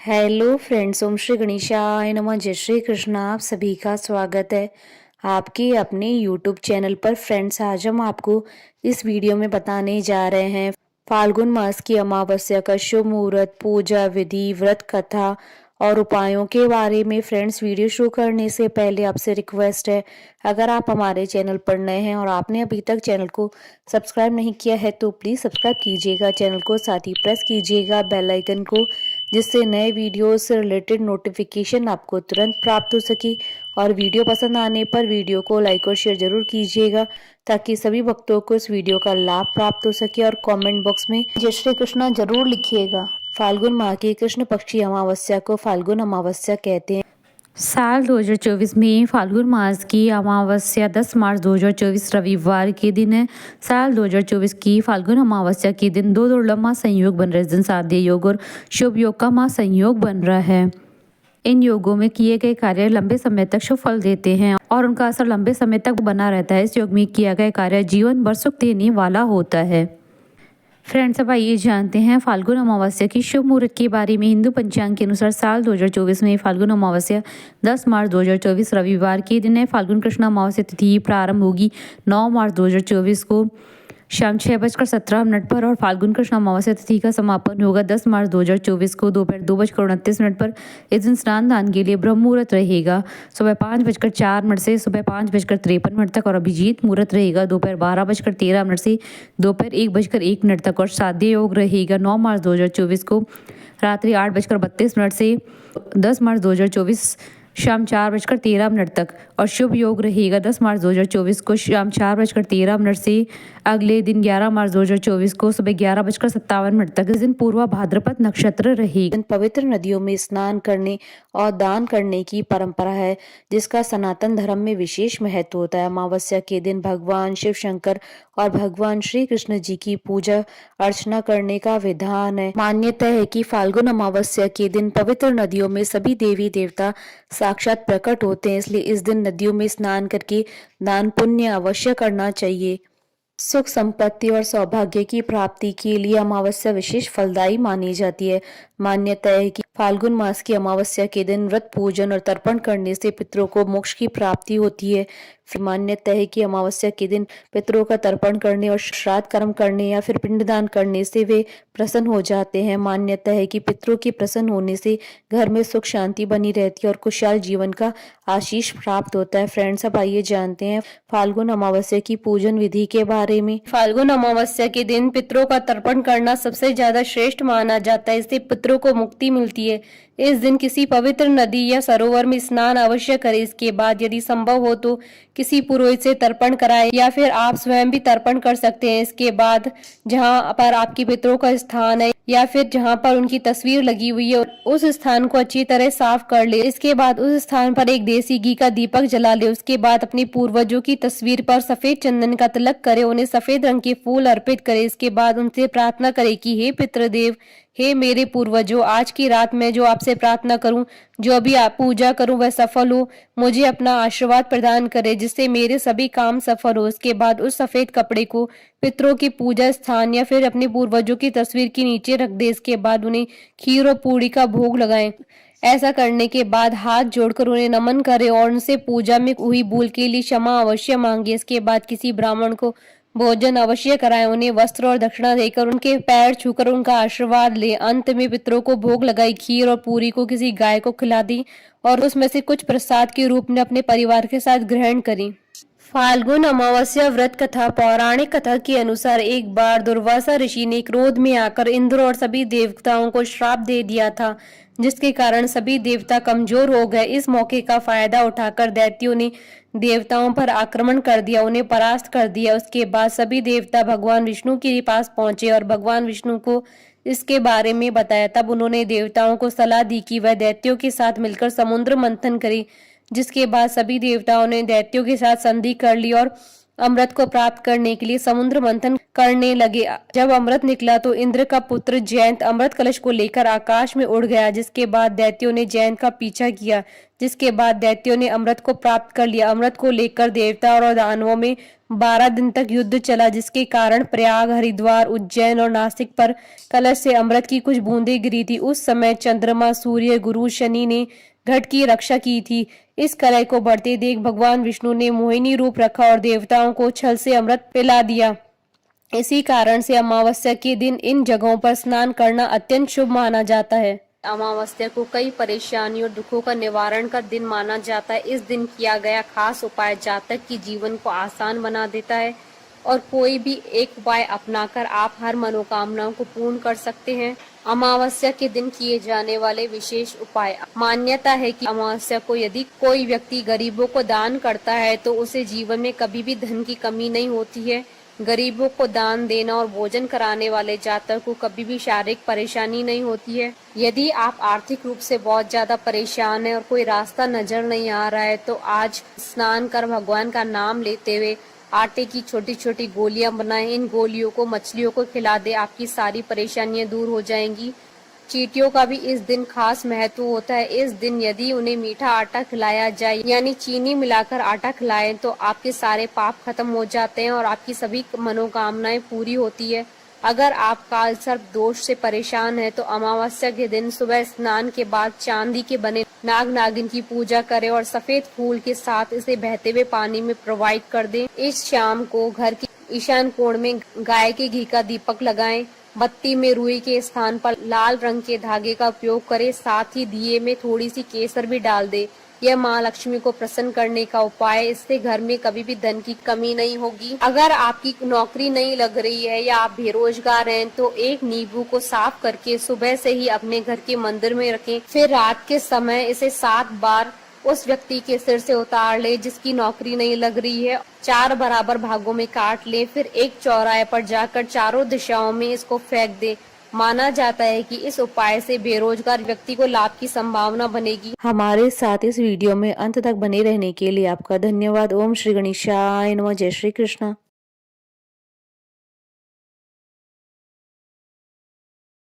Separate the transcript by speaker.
Speaker 1: Hello friends, ओम श्री गणेशाय नमः। जय श्री कृष्ण। आप सभी का स्वागत है आपके अपने यूट्यूब चैनल पर। फ्रेंड्स, आज हम आपको इस वीडियो में बताने जा रहे हैं फाल्गुन मास की अमावस्या का शुभ मुहूर्त, पूजा विधि, व्रत कथा और उपायों के बारे में। फ्रेंड्स, वीडियो शुरू करने से पहले आपसे रिक्वेस्ट है, अगर आप हमारे चैनल पर नए हैं और आपने अभी तक चैनल को सब्सक्राइब नहीं किया है तो प्लीज़ सब्सक्राइब कीजिएगा चैनल को, साथ ही प्रेस कीजिएगा बेल आइकन को, जिससे नए वीडियो से रिलेटेड नोटिफिकेशन आपको तुरंत प्राप्त हो सके। और वीडियो पसंद आने पर वीडियो को लाइक और शेयर जरूर कीजिएगा ताकि सभी भक्तों को इस वीडियो का लाभ प्राप्त हो सके। और कमेंट बॉक्स में जय श्री कृष्णा जरूर लिखिएगा। फाल्गुन माह की कृष्ण पक्षी अमावस्या को फाल्गुन अमावस्या कहते हैं।
Speaker 2: साल 2024 में फाल्गुन मास की अमावस्या 10 मार्च 2024 रविवार के दिन है। साल 2024 की फाल्गुन अमावस्या के दिन दो दुर्लभ महासंयोग बन रहे हैं। इस दिन साध्य योग और शुभ योग का महासंयोग बन रहा है। इन योगों में किए गए कार्य लंबे समय तक शुभ फल देते हैं और उनका असर लंबे समय तक बना रहता है। इस योग में किया गया कार्य जीवन भर सुख देने वाला होता है। फ्रेंड्स, अब आइए जानते हैं फाल्गुन अमावस्या की शुभ मुहूर्त के बारे में। हिंदू पंचांग के अनुसार साल 2024 में फाल्गुन अमावस्या 10 मार्च 2024 रविवार के दिन है। फाल्गुन कृष्ण अमावस्या तिथि प्रारंभ होगी 9 मार्च 2024 को शाम 6:17 पर और फाल्गुन कृष्ण अमावस्या तिथि का समापन होगा 10 मार्च 2024 को दोपहर 2:29 पर। इस दिन स्नान दान के लिए ब्रह्म मुहूर्त रहेगा सुबह 5:04 से सुबह 5:53 तक और अभिजीत मुहूर्त रहेगा दोपहर 12:13 से दोपहर 1:01 तक और साध्य योग रहेगा 9 मार्च 2024 को रात्रि 8:32 से 10 मार्च 2024 शाम 4:13 तक और शुभ योग रहेगा 10 मार्च 2024 को शाम 4:13 से अगले दिन 11 मार्च 2024 को सुबह 11:57 तक। इस दिन पूर्वा भाद्रपद नक्षत्र रहेगा।
Speaker 1: पवित्र नदियों में स्नान करने और दान करने की परंपरा है, जिसका सनातन धर्म में विशेष महत्व होता है। अमावस्या के दिन भगवान शिव शंकर और भगवान श्री कृष्ण जी की पूजा अर्चना करने का विधान है। मान्यता है कि फाल्गुन अमावस्या के दिन पवित्र नदियों में सभी देवी देवता साक्षात प्रकट होते हैं, इसलिए इस दिन नदियों में स्नान करके दान पुण्य अवश्य करना चाहिए। सुख संपत्ति और सौभाग्य की प्राप्ति के लिए अमावस्या विशेष फलदायी मानी जाती है। मान्यता है कि फाल्गुन मास की अमावस्या के दिन व्रत पूजन और तर्पण करने से पितरों को मोक्ष की प्राप्ति होती है। फिर मान्यता है कि अमावस्या के दिन पितरों का तर्पण करने और श्राद्ध कर्म करने या फिर पिंडदान करने से वे प्रसन्न हो जाते हैं। मान्यता है कि पितरों के प्रसन्न होने से घर में सुख शांति बनी रहती है और खुशहाल जीवन का आशीष प्राप्त होता है। फ्रेंड्स, अब आइए जानते हैं फाल्गुन अमावस्या की पूजन विधि के बारे में। फाल्गुन अमावस्या के दिन पितरों का तर्पण करना सबसे ज्यादा श्रेष्ठ माना जाता है, इससे पितरों को मुक्ति मिलती है। इस दिन किसी पवित्र नदी या सरोवर में स्नान अवश्य करें। इसके बाद यदि संभव हो तो किसी पुरोहित से तर्पण कराएं या फिर आप स्वयं भी तर्पण कर सकते हैं। इसके बाद जहां पर आपके पितरों का स्थान है या फिर जहां पर उनकी तस्वीर लगी हुई है उस स्थान को अच्छी तरह साफ कर ले। इसके बाद उस स्थान पर एक देसी घी का दीपक जला ले। उसके बाद अपने पूर्वजों की तस्वीर पर सफेद चंदन का तिलक करे, उन्हें सफेद रंग के फूल अर्पित करे। इसके बाद उनसे प्रार्थना करे कि हे पितृदेव, हे मेरे पूर्वजों, आज की रात में जो आपसे प्रार्थना करूं, जो अभी आप पूजा करूं वह सफल हो। मुझे अपना आशीर्वाद प्रदान करे जिससे मेरे सभी काम सफल हो। इसके बाद उस सफेद कपड़े को पितरों की पूजा स्थान या फिर अपने पूर्वजों की तस्वीर के नीचे रख दे। इसके बाद उन्हें खीर और पूड़ी का भोग लगाएं। ऐसा करने के बाद हाथ जोड़कर उन्हें नमन करें और उनसे पूजा में हुई भूल के लिए क्षमा अवश्य मांगे। इसके बाद किसी ब्राह्मण को भोजन अवश्य कराएं, उन्हें वस्त्र और दक्षिणा देकर उनके पैर छूकर उनका आशीर्वाद ले। अंत में पितरों को भोग लगाई खीर और पूरी को किसी गाय को खिला दी और उसमें से कुछ प्रसाद के रूप में अपने परिवार के साथ ग्रहण करें। फाल्गुन अमावस्या व्रत कथा। पौराणिक कथा के अनुसार एक बार दुर्वासा ऋषि ने क्रोध में आकर इंद्र और सभी देवताओं को श्राप दे दिया था, जिसके कारण सभी देवता कमजोर हो गए। इस मौके का फायदा उठाकर दैत्यों ने देवताओं पर आक्रमण कर दिया, उन्हें परास्त कर दिया। उसके बाद सभी देवता भगवान विष्णु के पास पहुंचे और भगवान विष्णु को इसके बारे में बताया। तब उन्होंने देवताओं को सलाह दी कि वह दैत्यों के साथ मिलकर समुद्र मंथन करे, जिसके बाद सभी देवताओं ने दैत्यों के साथ संधि कर ली और अमृत को प्राप्त करने के लिए समुद्र मंथन करने लगे। जब अमृत निकला तो इंद्र का पुत्र जयंत अमृत कलश को लेकर आकाश में उड़ गया, जिसके बाद दैत्यों ने जयंत का पीछा किया। जिसके बाद दैत्यों ने अमृत को प्राप्त कर लिया। अमृत को लेकर देवता और दानवों में 12 दिन तक युद्ध चला, जिसके कारण प्रयाग, हरिद्वार, उज्जैन और नासिक पर कलश से अमृत की कुछ बूंदें गिरी थी। उस समय चंद्रमा, सूर्य, गुरु, शनि ने घट की रक्षा की थी। इस कलह को बढ़ते देख भगवान विष्णु ने मोहिनी रूप रखा और देवताओं को छल से अमृत पिला दिया। इसी कारण से अमावस्या के दिन इन जगहों पर स्नान करना अत्यंत शुभ माना जाता है। अमावस्या को कई परेशानियों और दुखों का निवारण का दिन माना जाता है। इस दिन किया गया खास उपाय जातक की जीवन को आसान बना देता है और कोई भी एक उपाय अपनाकर आप हर मनोकामनाओं को पूर्ण कर सकते हैं। अमावस्या के दिन किए जाने वाले विशेष उपाय। मान्यता है कि अमावस्या को यदि कोई व्यक्ति गरीबों को दान करता है तो उसे जीवन में कभी भी धन की कमी नहीं होती है। गरीबों को दान देना और भोजन कराने वाले जातक को कभी भी शारीरिक परेशानी नहीं होती है। यदि आप आर्थिक रूप से बहुत ज्यादा परेशान हैं और कोई रास्ता नजर नहीं आ रहा है तो आज स्नान कर भगवान का नाम लेते हुए आटे की छोटी छोटी गोलियां बनाएं। इन गोलियों को मछलियों को खिला दे, आपकी सारी परेशानियां दूर हो जाएंगी। चींटियों का भी इस दिन खास महत्व होता है। इस दिन यदि उन्हें मीठा आटा खिलाया जाए यानी चीनी मिलाकर आटा खिलाएं तो आपके सारे पाप खत्म हो जाते हैं और आपकी सभी मनोकामनाएं पूरी होती है। अगर आप काल सर्प दोष से परेशान हैं तो अमावस्या के दिन सुबह स्नान के बाद चांदी के बने नाग नागिन की पूजा करें और सफेद फूल के साथ इसे बहते हुए पानी में प्रोवाइड कर दें। इस शाम को घर के ईशान कोण में गाय के घी का दीपक लगाएं। बत्ती में रुई के स्थान पर लाल रंग के धागे का उपयोग करें। साथ ही दिए में थोड़ी सी केसर भी डाल दे। यह माँ लक्ष्मी को प्रसन्न करने का उपाय है। इससे घर में कभी भी धन की कमी नहीं होगी। अगर आपकी नौकरी नहीं लग रही है या आप बेरोजगार हैं तो एक नींबू को साफ करके सुबह से ही अपने घर के मंदिर में रखें। फिर रात के समय इसे 7 बार उस व्यक्ति के सिर से उतार ले जिसकी नौकरी नहीं लग रही है। 4 बराबर भागों में काट ले। फिर एक चौराहे पर जाकर चारों दिशाओं में इसको फेंक दे। माना जाता है कि इस उपाय से बेरोजगार व्यक्ति को लाभ की संभावना बनेगी। हमारे साथ इस वीडियो में अंत तक बने रहने के लिए आपका धन्यवाद। ओम श्री गणेशाय नमः। जय श्री कृष्ण।